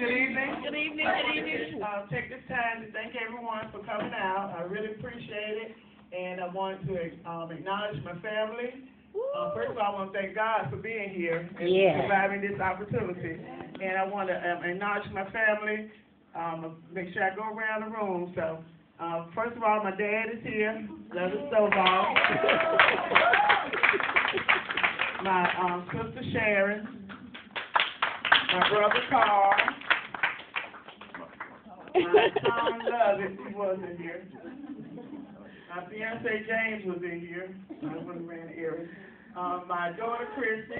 Good evening. Good evening. Good evening. Take this time to thank everyone for coming out. I really appreciate it. And I want to acknowledge my family. First of all, I want to thank God for being here and providing this opportunity. And I want to acknowledge my family. Make sure I go around the room. So, first of all, my dad is here, Velencia Stovall. My sister Sharon. My brother Carl. My son Lovett, he wasn't here. My fiance James was in here. I wasn't around the area. My daughter Christy.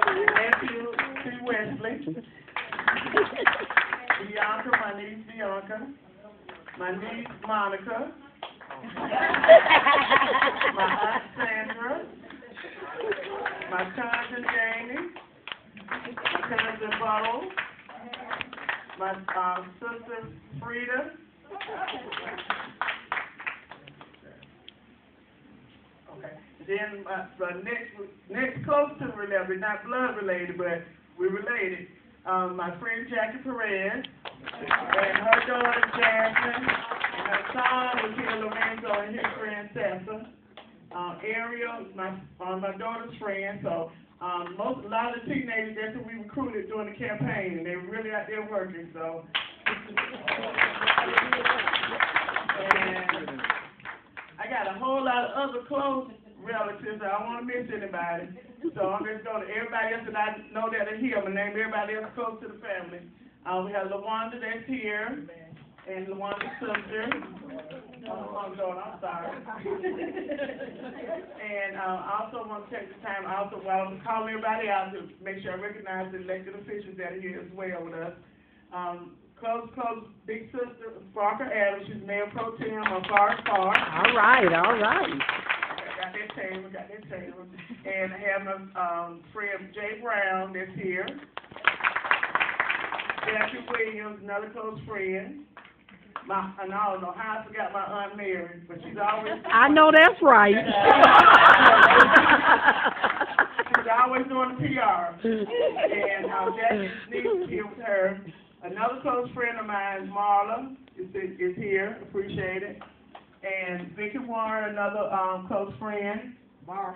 My nephew T. Wesley. Bianca, my niece Bianca. My niece Monica. My aunt Sandra. My cousin Jamie. My cousin Bo. My sister Frida. Okay. Then next close to related, not blood related, but we're related. My friend Jackie Perez and her daughter Jasmine and her son was here, Lorenzo, and his friend Tessa. Ariel, my daughter's friend. So a lot of the teenagers, that's who we recruited during the campaign, and they were really out there working. So. And I got a whole lot of other close relatives. I don't want to miss anybody. So I'm just going to everybody else that I know that are here. I'm going to name everybody else close to the family. We have LaWanda that's here, and LaWanda's sister. I'm sorry. And I also want to take the time, while I'm calling everybody out, to make sure I recognize the elected officials that are here as well with us. Close, big sister, Parker Adams. She's Mayor Pro Tem of Forest Park. All right. Got that table. And I have my friend Jay Brown that's here. Jackie Williams, another close friend. I don't know how I forgot my Aunt Mary, but she's always... I know that's right. She's always doing the PR. And Jackie's niece is here with her. Another close friend of mine, Marla, is here. Appreciate it. And Vicky Warren, another close friend. All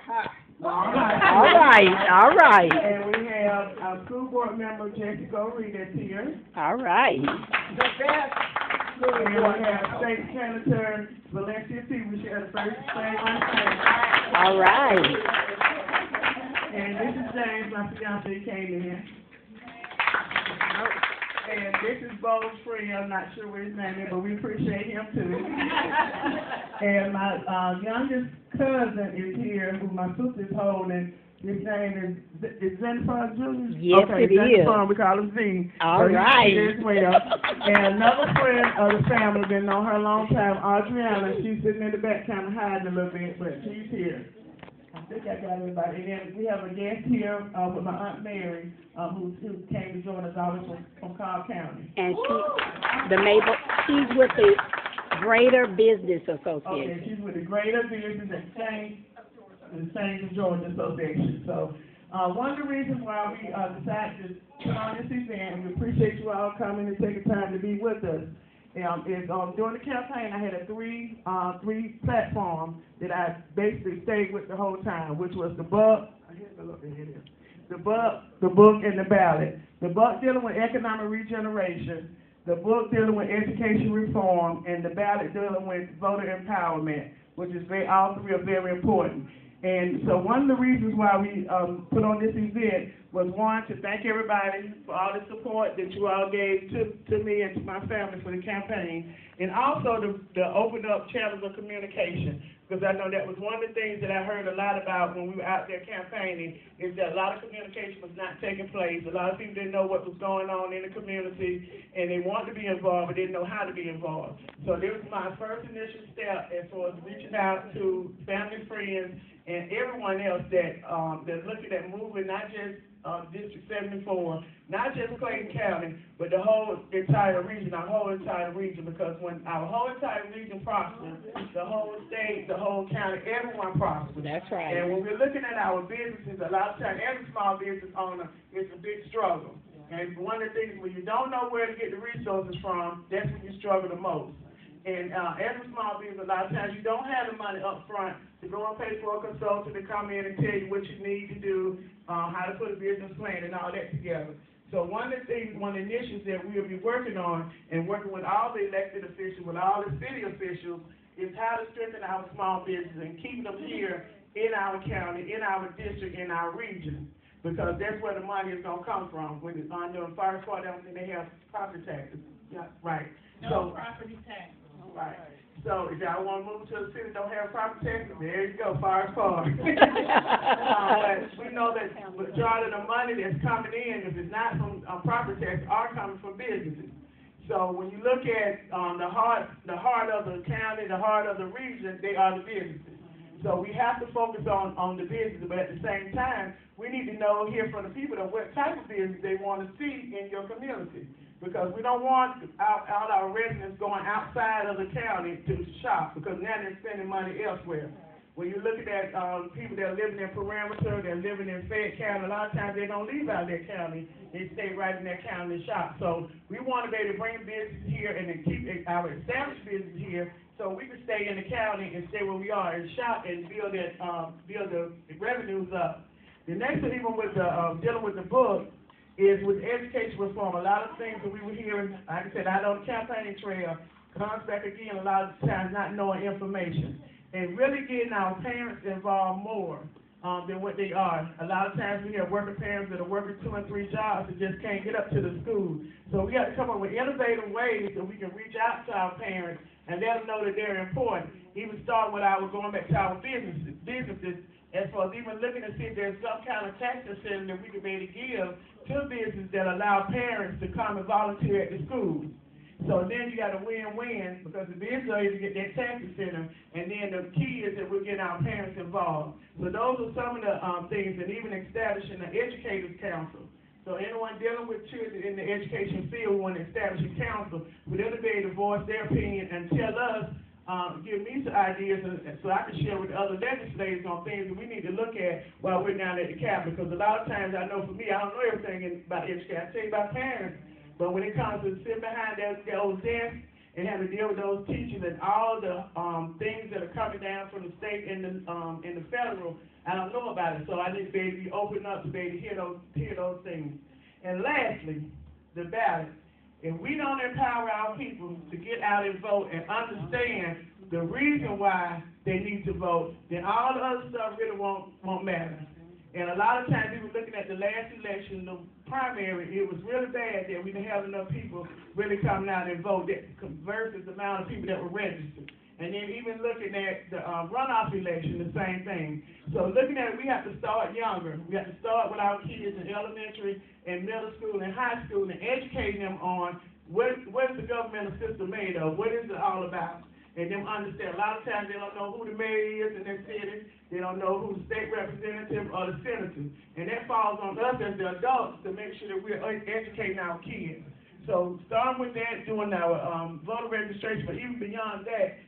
right. And we have our school board member, Jessica O'Reilly, that's here. All right. The best. And we have State Senator Velencia Stovall. She had the first thing on the All right. And this is James, my fiance, came in. And this is Bo's friend. I'm not sure what his name is, but we appreciate him too. And my youngest cousin is here, who my sister's holding. His name is Zenfon Jr.? Yes, okay, it is. Zenfon, we call him Z. All right. As well. And another friend of the family, been on her a long time, Adriana. She's sitting in the back kind of hiding a little bit, but she's here. I think I got everybody. And then we have a guest here with my Aunt Mary, who came to join us all from Cobb County. And she's with the Greater Business Association. Okay, she's with the Greater Business Exchange Georgia Association. So one of the reasons why we decided to put on this event, and we appreciate you all coming and taking time to be with us, is during the campaign I had a three platform that I basically stayed with the whole time, which was the book, the book, and the ballot. The book dealing with economic regeneration, the book dealing with education reform, and the ballot dealing with voter empowerment, which is all three are very important. And so one of the reasons why we put on this event was, one, to thank everybody for all the support that you all gave to me and to my family for the campaign, and also to open up channels of communication, because I know that was one of the things that I heard a lot about when we were out there campaigning, is that a lot of communication was not taking place. A lot of people didn't know what was going on in the community, and they wanted to be involved, but didn't know how to be involved. So this was my first initial step as far as reaching out to family, friends, and everyone else that's looking at moving, not just District 74, not just Clayton County, but the whole entire region, because when our whole entire region prospers, the whole state, the whole county, everyone prospers. That's right. And when we're looking at our businesses, a lot of times every small business owner is a big struggle. And one of the things, when you don't know where to get the resources from, that's when you struggle the most. And as a small business, a lot of times you don't have the money up front to go and pay for a consultant to come in and tell you what you need to do, how to put a business plan and all that together. So one of the initiatives that we'll be working on and working with all the elected officials, with all the city officials, is how to strengthen our small businesses and keep them here in our county, in our district, in our region. Because that's where the money is going to come from. When it's on the first part, I don't think they have property taxes. Yeah, right. No property tax. Right. So if y'all want to move to a city that don't have property taxes, there you go, far. But we know that the majority of the money that's coming in, if it's not from property taxes, are coming from businesses. So when you look at the heart of the county, the heart of the region, they are the businesses. So we have to focus on the business, but at the same time, we need to hear from the people what type of business they want to see in your community. Because we don't want all our residents going outside of the county to shop, because now they're spending money elsewhere. When you're looking at people that are living in perimeter, they're living in Fayette County, a lot of times they don't leave out of their county. They stay right in their county and shop. So we want to be able to bring business here and then keep our established business here so we can stay in the county and stay where we are and shop and build the revenues up. The next one, even with dealing with the book, is with education reform. A lot of things that we were hearing, like I said, out on the campaign trail, comes back again a lot of times not knowing information. And really getting our parents involved more than what they are. A lot of times we have working parents that are working 2 and 3 jobs and just can't get up to the school. So we got to come up with innovative ways that we can reach out to our parents and let them know that they're important. Even start with going back to our businesses, as far as even looking to see if there's some kind of tax incentive that we can maybe give to businesses that allow parents to come and volunteer at the schools. So then you got a win-win, because the business is to get that tax incentive, and then the key is that we're getting our parents involved. So those are some of the things, and even establishing an educators council. So anyone dealing with children in the education field, we want to establish a council for them to be able to voice their opinion and tell us, give me some ideas so I can share with the other legislators on things that we need to look at while we're down at the Capitol. Because a lot of times, I know for me, I don't know everything about education. I tell you about parents, but when it comes to sitting behind their old desk and having to deal with those teachers and all the things that are coming down from the state and the federal, I don't know about it. So I need to be able to be open up to be able to hear those things. And lastly, the ballot. If we don't empower our people to get out and vote and understand the reason why they need to vote, then all the other stuff really won't matter. And a lot of times, we were looking at the last election, the primary, it was really bad that we didn't have enough people really coming out and vote versus the amount of people that were registered. And then even looking at the runoff election, the same thing. So looking at it, we have to start younger. We have to start with our kids in elementary and middle school and high school and educating them on what is the governmental system made of, what is it all about, and them understand. A lot of times they don't know who the mayor is in their city, they don't know who the state representative or the senator. And that falls on us as the adults to make sure that we're educating our kids. So starting with that, doing our voter registration, but even beyond that,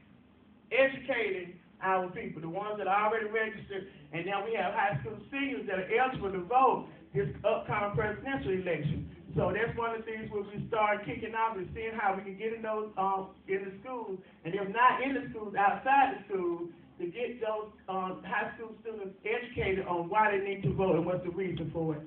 educating our people, the ones that are already registered, and now we have high school seniors that are eligible to vote this upcoming presidential election. So that's one of the things where we start kicking off and seeing how we can get in those in the schools, and if not in the schools, outside the schools, to get those high school students educated on why they need to vote and what's the reason for it.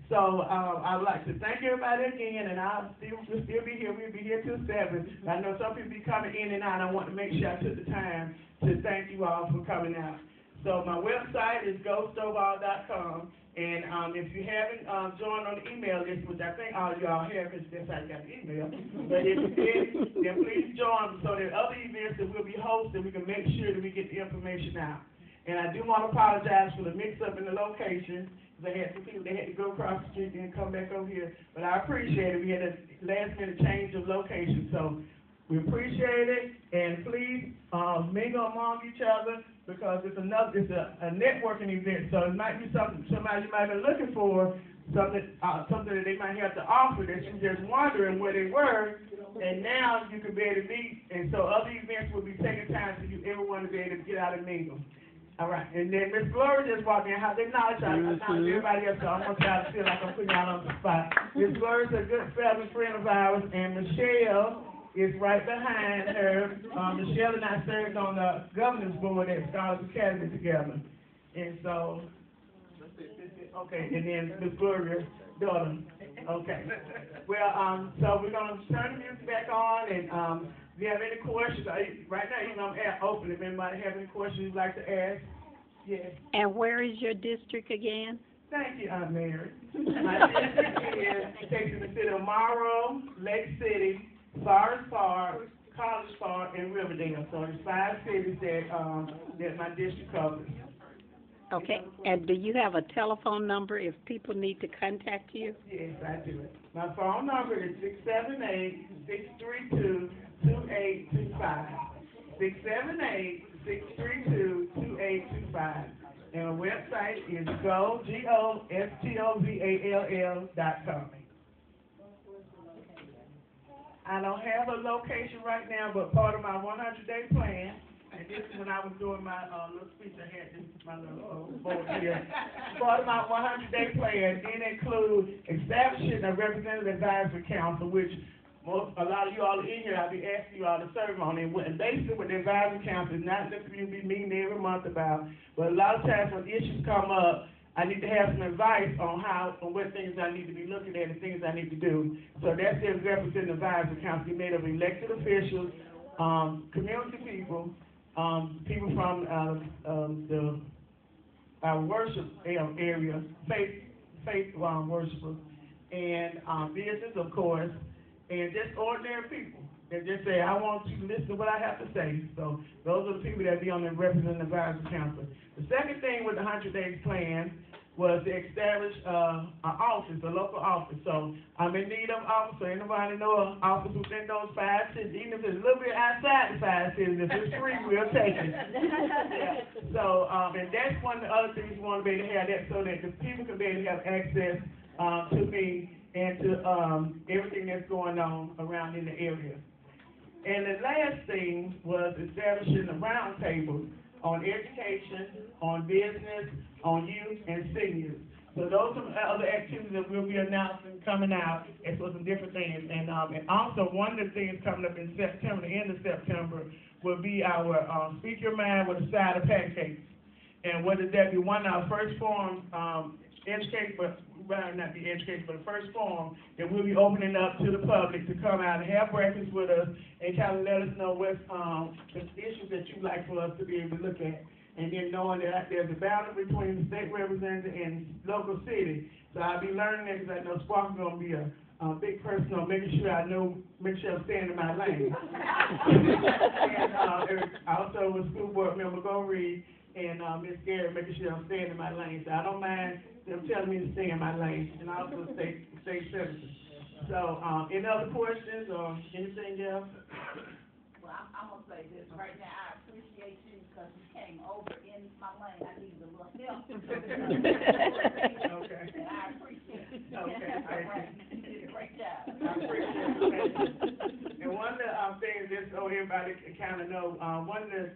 So I'd like to thank everybody again, and we'll still be here. We'll be here till 7. I know some people be coming in and out. I want to make sure I took the time to thank you all for coming out. So my website is gostovall.com, and if you haven't joined on the email list, which I think all of y'all have, because that's how you got the email, but if you did, then please join so that other events that we'll be hosting, we can make sure that we get the information out. And I do want to apologize for the mix-up in the location. They had some people, they had to go across the street and come back over here. But I appreciate it. We had a last-minute change of location. So we appreciate it. And please mingle among each other, because it's a networking event. So it might be somebody you might be looking for, something that they might have to offer that you're just wondering where they were. And now you can be able to meet. And so other events will be taking time for you, everyone to be able to get out and mingle. All right, and then Miss Gloria just walked in. How they acknowledge everybody else, so I want y'all to feel like I'm putting y'all on the spot. Ms. Gloria's a good family friend of ours, and Michelle is right behind her. Michelle and I served on the governor's board at Scholars Academy together. And so, okay, and then Ms. Gloria's daughter. Okay. Well, so we're going to turn the music back on, and if you have any questions, right now, I'm open. If anybody have any questions you'd like to ask, yes. And where is your district again? Thank you, Aunt Mary. My district is taking the city of Monroe, Lake City, Forest Park, College Park, and Riverdale. So there's 5 cities that my district covers. Okay, and do you have a telephone number if people need to contact you? Yes, I do. My phone number is 678-632-2825. 678-632-2825. And our website is GOSTOVALL.com. I don't have a location right now, but part of my 100-day plan, and this is when I was doing my little speech I had, this is my little board here. Part of my 100-day plan did include establishing a representative advisory council, which a lot of you all in here, I'll be asking you all to serve on. And basically what the advisory council is not just for you to be meeting every month about, but a lot of times when issues come up, I need to have some advice on what things I need to be looking at and things I need to do. So that's the representative advisory council made of elected officials, community people, people from our worship area, faith worshipers, and business, of course, and just ordinary people that just say, I want you to listen to what I have to say. So those are the people that be on the Representative Advisory Council. The second thing with the 100 Days Plan was to establish an office, a local office. So I'm in need of an office, so anybody know an office within those 5 cities, even if it's a little bit outside the 5 cities, if it's free, we'll take it. Yeah. So, and that's one of the other things we want to be able to have, that so that the people can be able to have access to me and to everything that's going on around in the area. And the last thing was establishing a roundtable on education, on business, on youth, and seniors. So those are other activities that we'll be announcing coming out, and so some different things. And also one of the things coming up in September, the end of September, will be our Speak Your Mind with a Side of Pancakes. And what does that be? One of our first forums, not the education, but the first forum that we'll be opening up to the public to come out and have breakfast with us and kind of let us know what's the issues that you'd like for us to be able to look at. And then knowing that there's a balance between the state representative and local city. So I'll be learning that because I know Spark's going to be a big person on making sure I'm staying in my lane. And also with school board member Go Reed and Ms. Gary, making sure I'm staying in my lane. So I don't mind them telling me to stay in my lane, and also stay citizen. So, any other questions or anything else? Well, I'm going to say this right now. I appreciate you because you came over in my lane. I needed a little help. Okay. And I appreciate it. Okay. You did a great job. I appreciate it. And one of the things, just so everybody can kind of know, one of the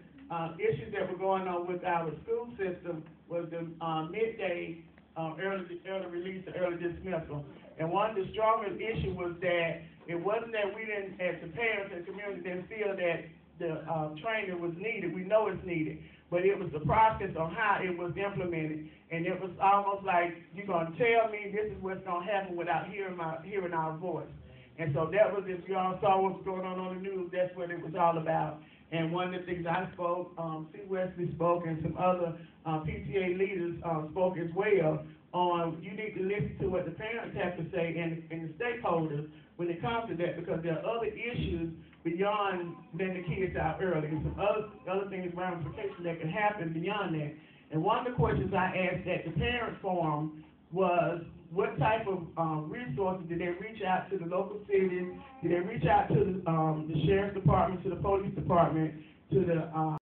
issues that were going on with our school system was the midday early release or early dismissal. And one of the strongest issues was that it wasn't that we didn't, as the parents and community, didn't feel that the training was needed. We know it's needed, but it was the process on how it was implemented. And it was almost like, you're going to tell me this is what's going to happen without hearing our voice. And so that was, if you all saw what was going on the news, that's what it was all about. And one of the things I spoke, C. Wesley spoke, and some other PTA leaders spoke as well on, you need to listen to what the parents have to say and the stakeholders when it comes to that, because there are other issues beyond letting the kids out early, and some other things, ramifications that can happen beyond that. And one of the questions I asked at the parent forum was, what type of resources did they reach out to the local cities? Did they reach out to the sheriff's department, to the police department, to the